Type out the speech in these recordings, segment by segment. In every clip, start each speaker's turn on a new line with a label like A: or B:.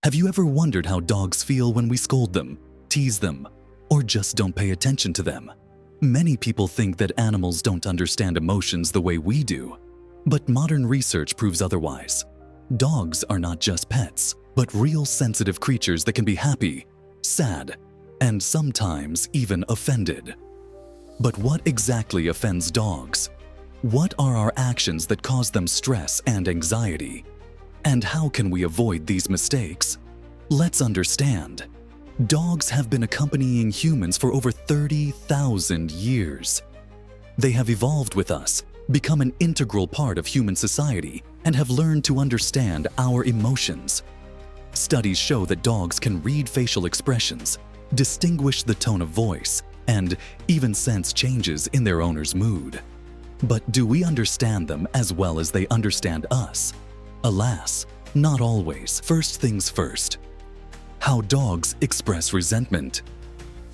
A: Have you ever wondered how dogs feel when we scold them, tease them, or just don't pay attention to them? Many people think that animals don't understand emotions the way we do, but modern research proves otherwise. Dogs are not just pets, but real sensitive creatures that can be happy, sad, and sometimes even offended. But what exactly offends dogs? What are our actions that cause them stress and anxiety? And how can we avoid these mistakes? Let's understand. Dogs have been accompanying humans for over 30,000 years. They have evolved with us, become an integral part of human society, and have learned to understand our emotions. Studies show that dogs can read facial expressions, distinguish the tone of voice, and even sense changes in their owner's mood. But do we understand them as well as they understand us? Alas, not always. First things first. How dogs express resentment.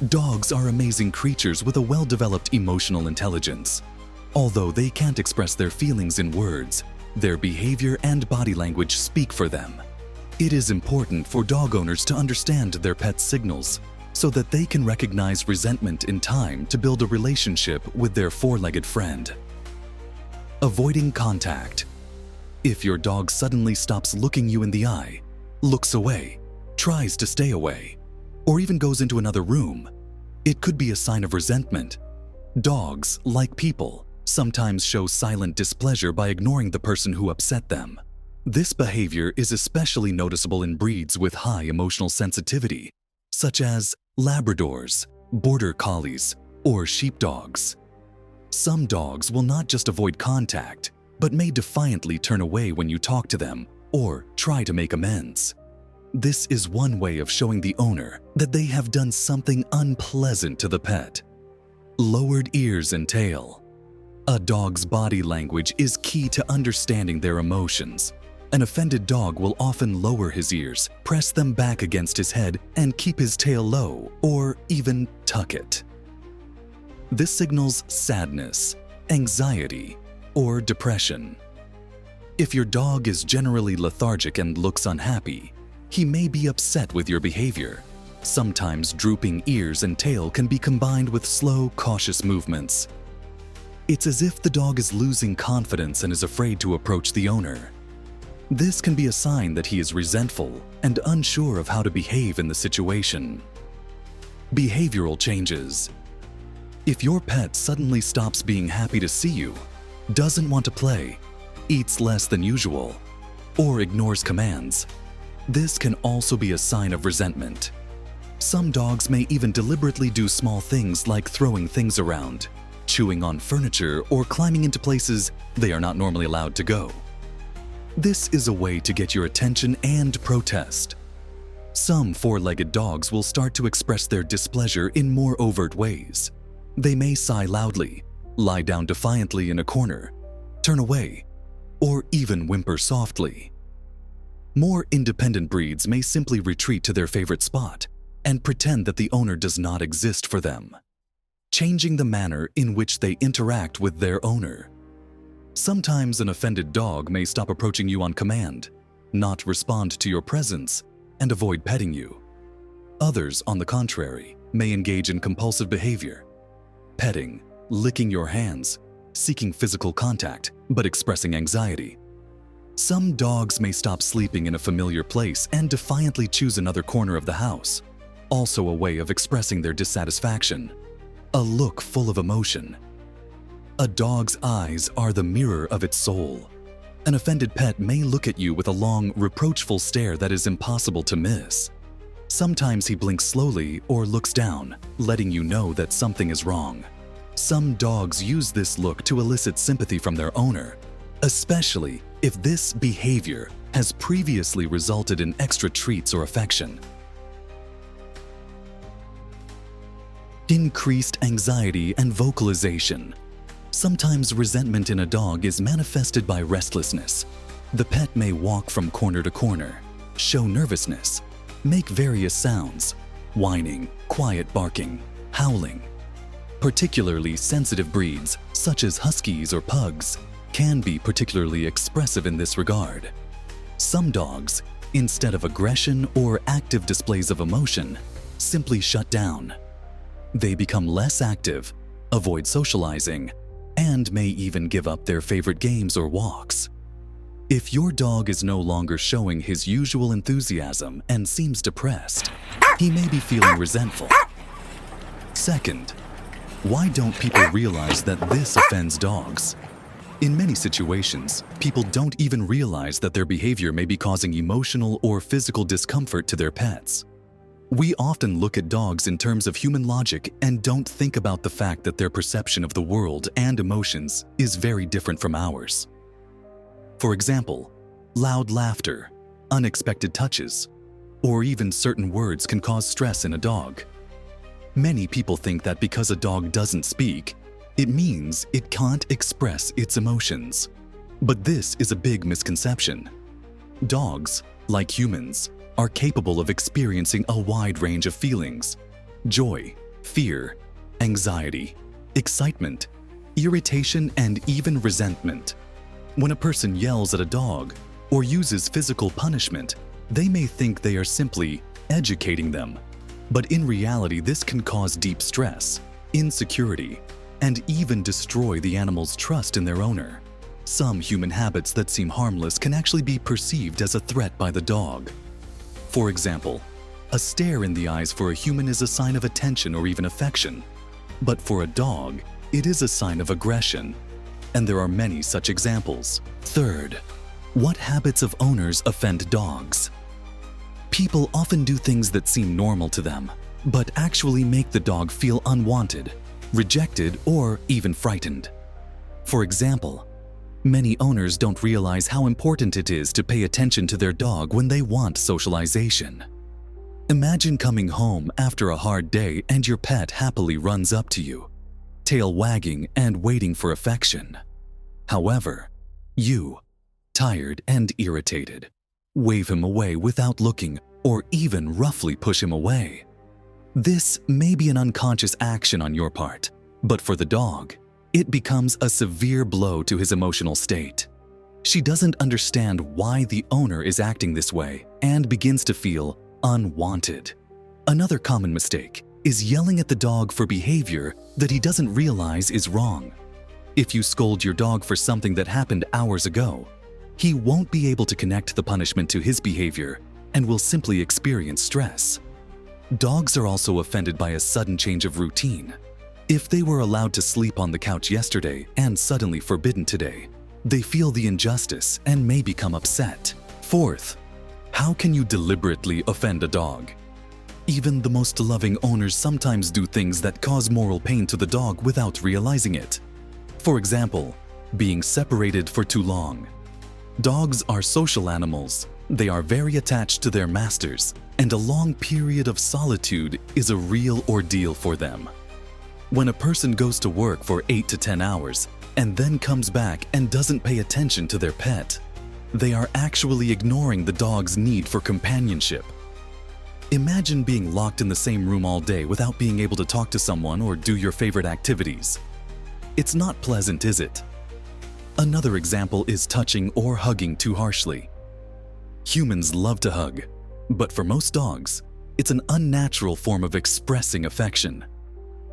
A: Dogs are amazing creatures with a well-developed emotional intelligence. Although they can't express their feelings in words, their behavior and body language speak for them. It is important for dog owners to understand their pet's signals so that they can recognize resentment in time to build a relationship with their four-legged friend. Avoiding contact. If your dog suddenly stops looking you in the eye, looks away, tries to stay away, or even goes into another room, it could be a sign of resentment. Dogs, like people, sometimes show silent displeasure by ignoring the person who upset them. This behavior is especially noticeable in breeds with high emotional sensitivity, such as Labradors, Border Collies, or Sheepdogs. Some dogs will not just avoid contact, but may defiantly turn away when you talk to them or try to make amends. This is one way of showing the owner that they have done something unpleasant to the pet. Lowered ears and tail. A dog's body language is key to understanding their emotions. An offended dog will often lower his ears, press them back against his head, and keep his tail low, or even tuck it. This signals sadness, anxiety, or depression. If your dog is generally lethargic and looks unhappy, he may be upset with your behavior. Sometimes drooping ears and tail can be combined with slow, cautious movements. It's as if the dog is losing confidence and is afraid to approach the owner. This can be a sign that he is resentful and unsure of how to behave in the situation. Behavioral changes. If your pet suddenly stops being happy to see you, doesn't want to play, eats less than usual, or ignores commands, this can also be a sign of resentment. Some dogs may even deliberately do small things like throwing things around, chewing on furniture, or climbing into places they are not normally allowed to go. This is a way to get your attention and protest. Some four-legged dogs will start to express their displeasure in more overt ways. They may sigh loudly, lie down defiantly in a corner, turn away, or even whimper softly. More independent breeds may simply retreat to their favorite spot and pretend that the owner does not exist for them, changing the manner in which they interact with their owner. Sometimes an offended dog may stop approaching you on command, not respond to your presence, and avoid petting you. Others, on the contrary, may engage in compulsive behavior, petting, licking your hands, seeking physical contact, but expressing anxiety. Some dogs may stop sleeping in a familiar place and defiantly choose another corner of the house, also a way of expressing their dissatisfaction. A look full of emotion. A dog's eyes are the mirror of its soul. An offended pet may look at you with a long, reproachful stare that is impossible to miss. Sometimes he blinks slowly or looks down, letting you know that something is wrong. Some dogs use this look to elicit sympathy from their owner, especially if this behavior has previously resulted in extra treats or affection. Increased anxiety and vocalization. Sometimes resentment in a dog is manifested by restlessness. The pet may walk from corner to corner, show nervousness, make various sounds, whining, quiet barking, howling. Particularly sensitive breeds, such as huskies or pugs, can be particularly expressive in this regard. Some dogs, instead of aggression or active displays of emotion, simply shut down. They become less active, avoid socializing, and may even give up their favorite games or walks. If your dog is no longer showing his usual enthusiasm and seems depressed, he may be feeling resentful. Second, why don't people realize that this offends dogs? In many situations, people don't even realize that their behavior may be causing emotional or physical discomfort to their pets. We often look at dogs in terms of human logic and don't think about the fact that their perception of the world and emotions is very different from ours. For example, loud laughter, unexpected touches, or even certain words can cause stress in a dog. Many people think that because a dog doesn't speak, it means it can't express its emotions. But this is a big misconception. Dogs, like humans, are capable of experiencing a wide range of feelings: joy, fear, anxiety, excitement, irritation, and even resentment. When a person yells at a dog or uses physical punishment, they may think they are simply educating them. But in reality, this can cause deep stress, insecurity, and even destroy the animal's trust in their owner. Some human habits that seem harmless can actually be perceived as a threat by the dog. For example, a stare in the eyes for a human is a sign of attention or even affection. But for a dog, it is a sign of aggression. And there are many such examples. Third, what habits of owners offend dogs? People often do things that seem normal to them, but actually make the dog feel unwanted, rejected, or even frightened. For example, many owners don't realize how important it is to pay attention to their dog when they want socialization. Imagine coming home after a hard day and your pet happily runs up to you, tail wagging and waiting for affection. However, you, tired and irritated, wave him away without looking or even roughly push him away. This may be an unconscious action on your part, but for the dog, it becomes a severe blow to his emotional state. She doesn't understand why the owner is acting this way and begins to feel unwanted. Another common mistake is yelling at the dog for behavior that he doesn't realize is wrong. If you scold your dog for something that happened hours ago, he won't be able to connect the punishment to his behavior and will simply experience stress. Dogs are also offended by a sudden change of routine. If they were allowed to sleep on the couch yesterday and suddenly forbidden today, they feel the injustice and may become upset. Fourth, how can you deliberately offend a dog? Even the most loving owners sometimes do things that cause moral pain to the dog without realizing it. For example, being separated for too long. Dogs are social animals. They are very attached to their masters, and a long period of solitude is a real ordeal for them. When a person goes to work for 8 to 10 hours and then comes back and doesn't pay attention to their pet, they are actually ignoring the dog's need for companionship. Imagine being locked in the same room all day without being able to talk to someone or do your favorite activities. It's not pleasant, is it? Another example is touching or hugging too harshly. Humans love to hug, but for most dogs, it's an unnatural form of expressing affection.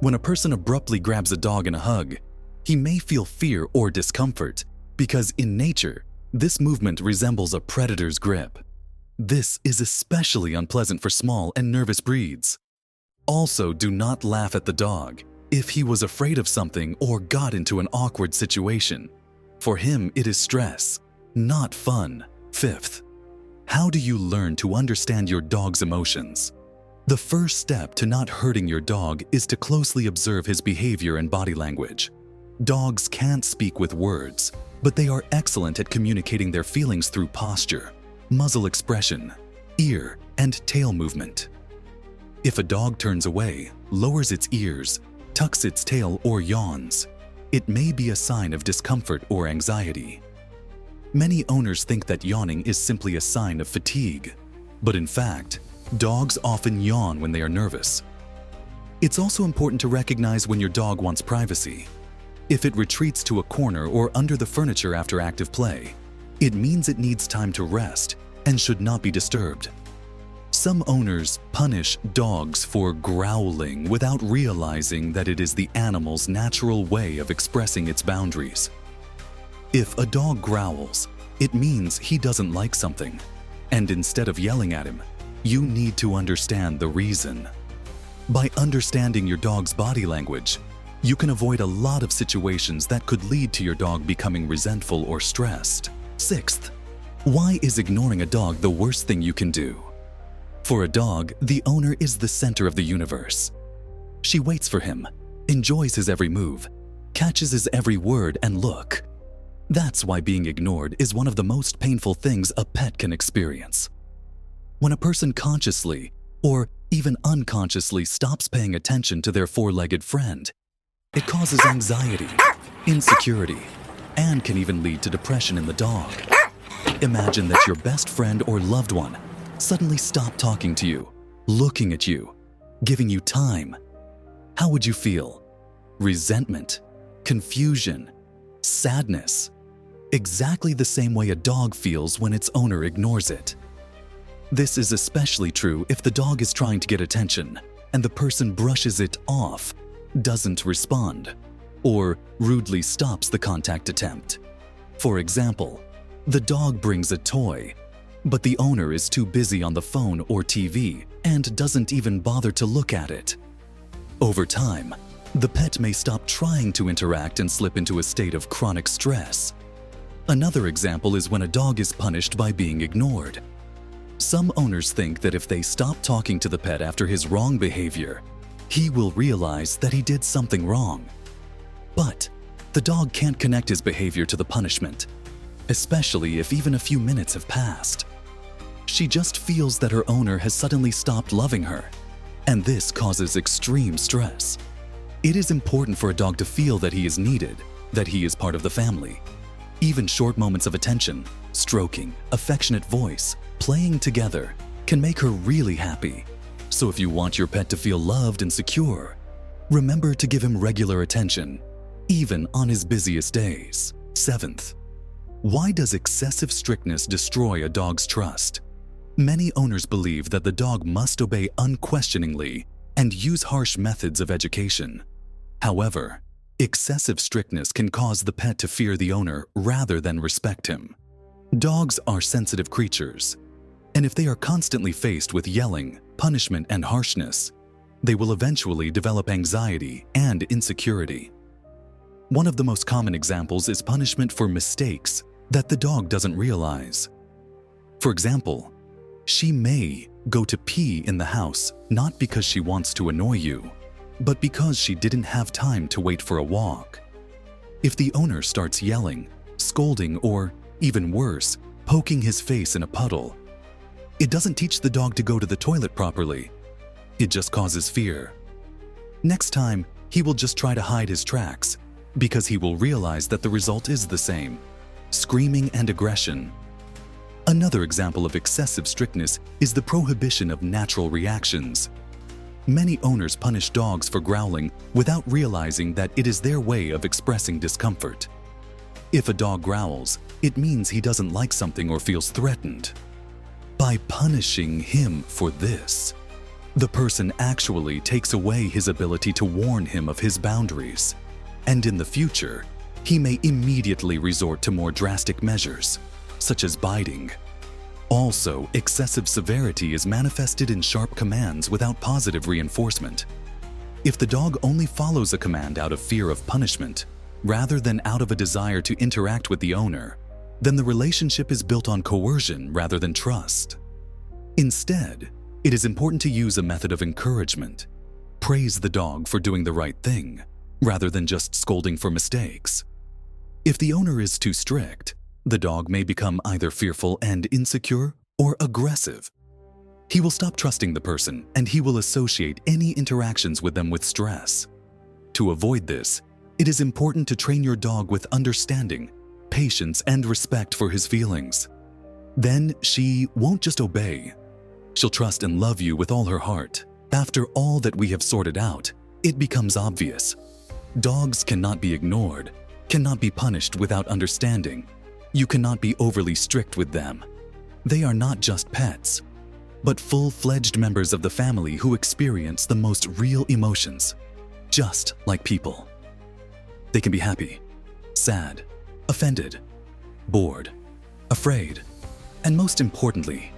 A: When a person abruptly grabs a dog in a hug, he may feel fear or discomfort because in nature, this movement resembles a predator's grip. This is especially unpleasant for small and nervous breeds. Also, do not laugh at the dog if he was afraid of something or got into an awkward situation. For him, it is stress, not fun. Fifth, how do you learn to understand your dog's emotions? The first step to not hurting your dog is to closely observe his behavior and body language. Dogs can't speak with words, but they are excellent at communicating their feelings through posture, muzzle expression, ear, and tail movement. If a dog turns away, lowers its ears, tucks its tail, or yawns, it may be a sign of discomfort or anxiety. Many owners think that yawning is simply a sign of fatigue, but in fact, dogs often yawn when they are nervous. It's also important to recognize when your dog wants privacy. If it retreats to a corner or under the furniture after active play, it means it needs time to rest and should not be disturbed. Some owners punish dogs for growling without realizing that it is the animal's natural way of expressing its boundaries. If a dog growls, it means he doesn't like something, and instead of yelling at him, you need to understand the reason. By understanding your dog's body language, you can avoid a lot of situations that could lead to your dog becoming resentful or stressed. Sixth, why is ignoring a dog the worst thing you can do? For a dog, the owner is the center of the universe. She waits for him, enjoys his every move, catches his every word and look. That's why being ignored is one of the most painful things a pet can experience. When a person consciously or even unconsciously stops paying attention to their four-legged friend, it causes anxiety, insecurity, and can even lead to depression in the dog. Imagine that your best friend or loved one suddenly stopped talking to you, looking at you, giving you time. How would you feel? Resentment, confusion, sadness. Exactly the same way a dog feels when its owner ignores it. This is especially true if the dog is trying to get attention and the person brushes it off, doesn't respond, or rudely stops the contact attempt. For example, the dog brings a toy, but the owner is too busy on the phone or TV and doesn't even bother to look at it. Over time, the pet may stop trying to interact and slip into a state of chronic stress. Another example is when a dog is punished by being ignored. Some owners think that if they stop talking to the pet after his wrong behavior, he will realize that he did something wrong. But the dog can't connect his behavior to the punishment, especially if even a few minutes have passed. She just feels that her owner has suddenly stopped loving her, and this causes extreme stress. It is important for a dog to feel that he is needed, that he is part of the family. Even short moments of attention, stroking, affectionate voice, playing together can make her really happy. So if you want your pet to feel loved and secure, remember to give him regular attention, even on his busiest days. Seventh, why does excessive strictness destroy a dog's trust? Many owners believe that the dog must obey unquestioningly and use harsh methods of education. However, excessive strictness can cause the pet to fear the owner rather than respect him. Dogs are sensitive creatures, and if they are constantly faced with yelling, punishment, and harshness, they will eventually develop anxiety and insecurity. One of the most common examples is punishment for mistakes that the dog doesn't realize. For example, she may go to pee in the house not because she wants to annoy you, but because she didn't have time to wait for a walk. If the owner starts yelling, scolding, or, even worse, poking his face in a puddle, it doesn't teach the dog to go to the toilet properly. It just causes fear. Next time, he will just try to hide his tracks because he will realize that the result is the same: screaming and aggression. Another example of excessive strictness is the prohibition of natural reactions. Many owners punish dogs for growling without realizing that it is their way of expressing discomfort. If a dog growls, it means he doesn't like something or feels threatened. By punishing him for this, the person actually takes away his ability to warn him of his boundaries, and in the future, he may immediately resort to more drastic measures, such as biting. Also, excessive severity is manifested in sharp commands without positive reinforcement. If the dog only follows a command out of fear of punishment, rather than out of a desire to interact with the owner, then the relationship is built on coercion rather than trust. Instead, it is important to use a method of encouragement. Praise the dog for doing the right thing, rather than just scolding for mistakes. If the owner is too strict, the dog may become either fearful and insecure or aggressive. He will stop trusting the person and he will associate any interactions with them with stress. To avoid this, it is important to train your dog with understanding, patience, and respect for his feelings. Then she won't just obey. She'll trust and love you with all her heart. After all that we have sorted out, it becomes obvious. Dogs cannot be ignored, cannot be punished without understanding. You cannot be overly strict with them. They are not just pets, but full-fledged members of the family who experience the most real emotions, just like people. They can be happy, sad, offended, bored, afraid, and most importantly,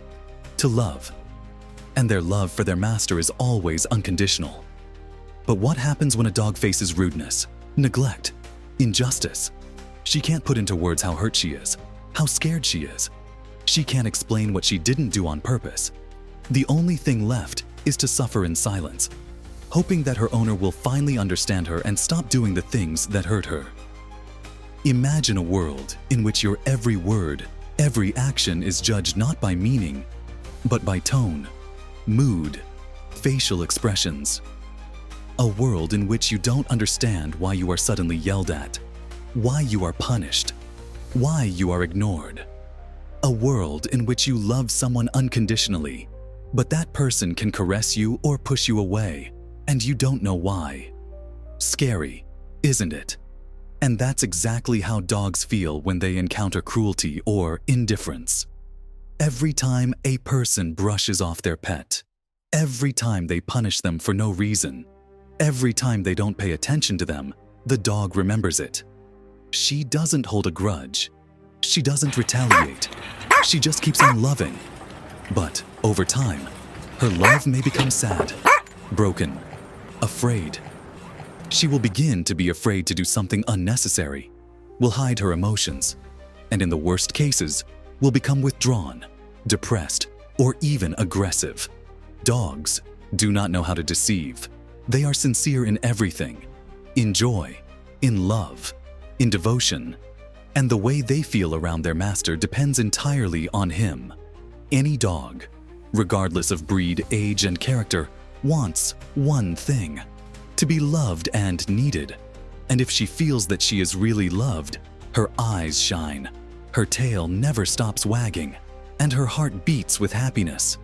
A: to love. And their love for their master is always unconditional. But what happens when a dog faces rudeness, neglect, injustice? She can't put into words how hurt she is, how scared she is. She can't explain what she didn't do on purpose. The only thing left is to suffer in silence, hoping that her owner will finally understand her and stop doing the things that hurt her. Imagine a world in which your every word, every action is judged not by meaning, but by tone, mood, facial expressions. A world in which you don't understand why you are suddenly yelled at, why you are punished, why you are ignored. A world in which you love someone unconditionally, but that person can caress you or push you away, and you don't know why. Scary, isn't it? And that's exactly how dogs feel when they encounter cruelty or indifference. Every time a person brushes off their pet, every time they punish them for no reason, every time they don't pay attention to them, the dog remembers it. She doesn't hold a grudge. She doesn't retaliate. She just keeps on loving. But over time, her love may become sad, broken, afraid. She will begin to be afraid to do something unnecessary, will hide her emotions, and in the worst cases, will become withdrawn, depressed, or even aggressive. Dogs do not know how to deceive. They are sincere in everything, in joy, in love, in devotion, and the way they feel around their master depends entirely on him. Any dog, regardless of breed, age, and character, wants one thing: to be loved and needed. And if she feels that she is really loved, her eyes shine, her tail never stops wagging, and her heart beats with happiness.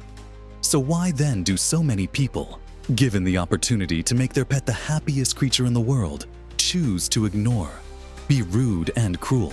A: So why then do so many people, given the opportunity to make their pet the happiest creature in the world, choose to ignore, be rude and cruel?